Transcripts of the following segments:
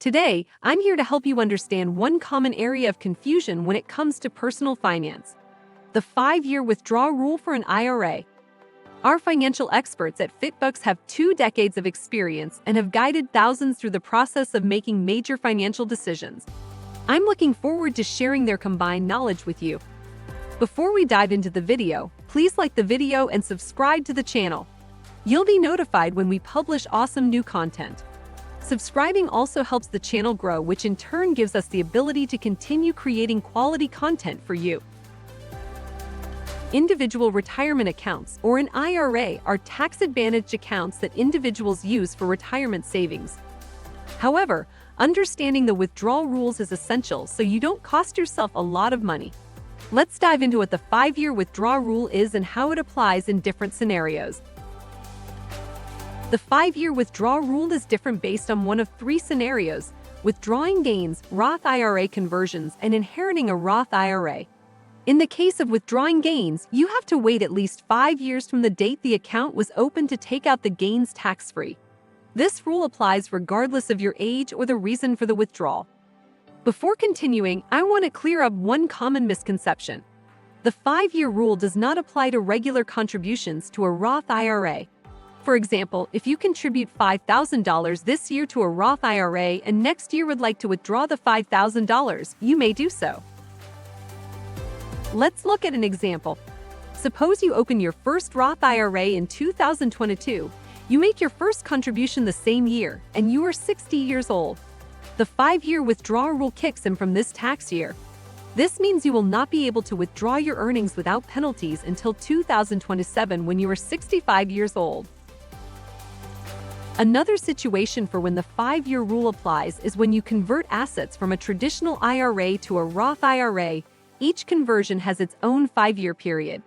Today, I'm here to help you understand one common area of confusion when it comes to personal finance: the 5-year withdrawal rule for an IRA. Our financial experts at FitBooks have 2 decades of experience and have guided thousands through the process of making major financial decisions. I'm looking forward to sharing their combined knowledge with you. Before we dive into the video, please like the video and subscribe to the channel. You'll be notified when we publish awesome new content. Subscribing also helps the channel grow, which in turn gives us the ability to continue creating quality content for you. Individual retirement accounts, or an IRA, are tax-advantaged accounts that individuals use for retirement savings. However, understanding the withdrawal rules is essential so you don't cost yourself a lot of money. Let's dive into what the 5-year withdrawal rule is and how it applies in different scenarios. The 5-year withdrawal rule is different based on one of 3 scenarios: withdrawing gains, Roth IRA conversions, and inheriting a Roth IRA. In the case of withdrawing gains, you have to wait at least 5 years from the date the account was opened to take out the gains tax-free. This rule applies regardless of your age or the reason for the withdrawal. Before continuing, I want to clear up one common misconception. The 5-year rule does not apply to regular contributions to a Roth IRA. For example, if you contribute $5,000 this year to a Roth IRA and next year would like to withdraw the $5,000, you may do so. Let's look at an example. Suppose you open your first Roth IRA in 2022. You make your first contribution the same year, and you are 60 years old. The 5-year withdrawal rule kicks in from this tax year. This means you will not be able to withdraw your earnings without penalties until 2027 when you are 65 years old. Another situation for when the 5-year rule applies is when you convert assets from a traditional IRA to a Roth IRA. Each conversion has its own 5-year period.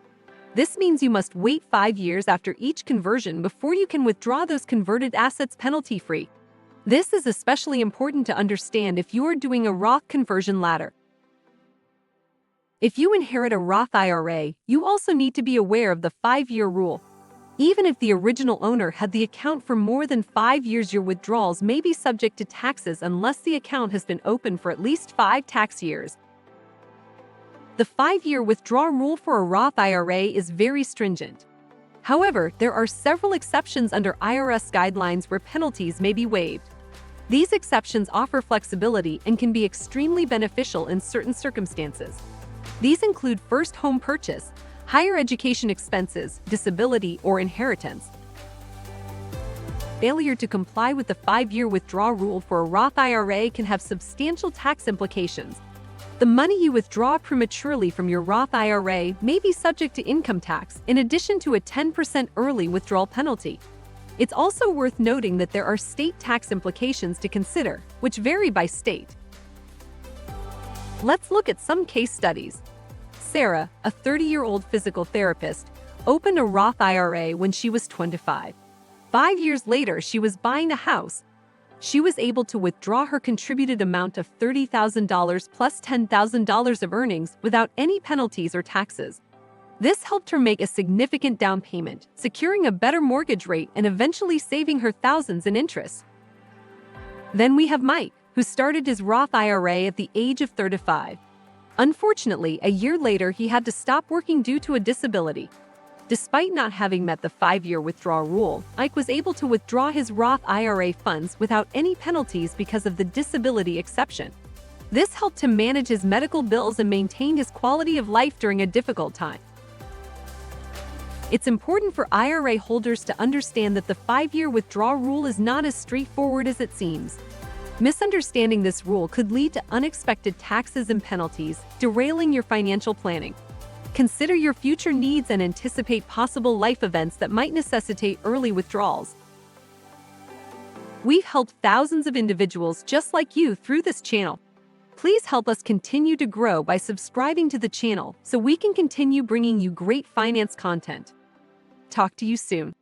This means you must wait 5 years after each conversion before you can withdraw those converted assets penalty-free. This is especially important to understand if you are doing a Roth conversion ladder. If you inherit a Roth IRA, you also need to be aware of the 5-year rule. Even if the original owner had the account for more than 5 years, your withdrawals may be subject to taxes unless the account has been open for at least 5 tax years. The 5-year withdrawal rule for a Roth IRA is very stringent. However, there are several exceptions under IRS guidelines where penalties may be waived. These exceptions offer flexibility and can be extremely beneficial in certain circumstances. These include first home purchase, higher education expenses, disability, or inheritance. Failure to comply with the 5-year withdrawal rule for a Roth IRA can have substantial tax implications. The money you withdraw prematurely from your Roth IRA may be subject to income tax, in addition to a 10% early withdrawal penalty. It's also worth noting that there are state tax implications to consider, which vary by state. Let's look at some case studies. Sarah, a 30-year-old physical therapist, opened a Roth IRA when she was 25. 5 years later, she was buying a house. She was able to withdraw her contributed amount of $30,000 plus $10,000 of earnings without any penalties or taxes. This helped her make a significant down payment, securing a better mortgage rate and eventually saving her thousands in interest. Then we have Mike, who started his Roth IRA at the age of 35. Unfortunately, a year later, he had to stop working due to a disability. Despite not having met the 5-year withdrawal rule, Ike was able to withdraw his Roth IRA funds without any penalties because of the disability exception. This helped him manage his medical bills and maintain his quality of life during a difficult time. It's important for IRA holders to understand that the 5-year withdrawal rule is not as straightforward as it seems. Misunderstanding this rule could lead to unexpected taxes and penalties, derailing your financial planning. Consider your future needs and anticipate possible life events that might necessitate early withdrawals. We've helped thousands of individuals just like you through this channel. Please help us continue to grow by subscribing to the channel so we can continue bringing you great finance content. Talk to you soon.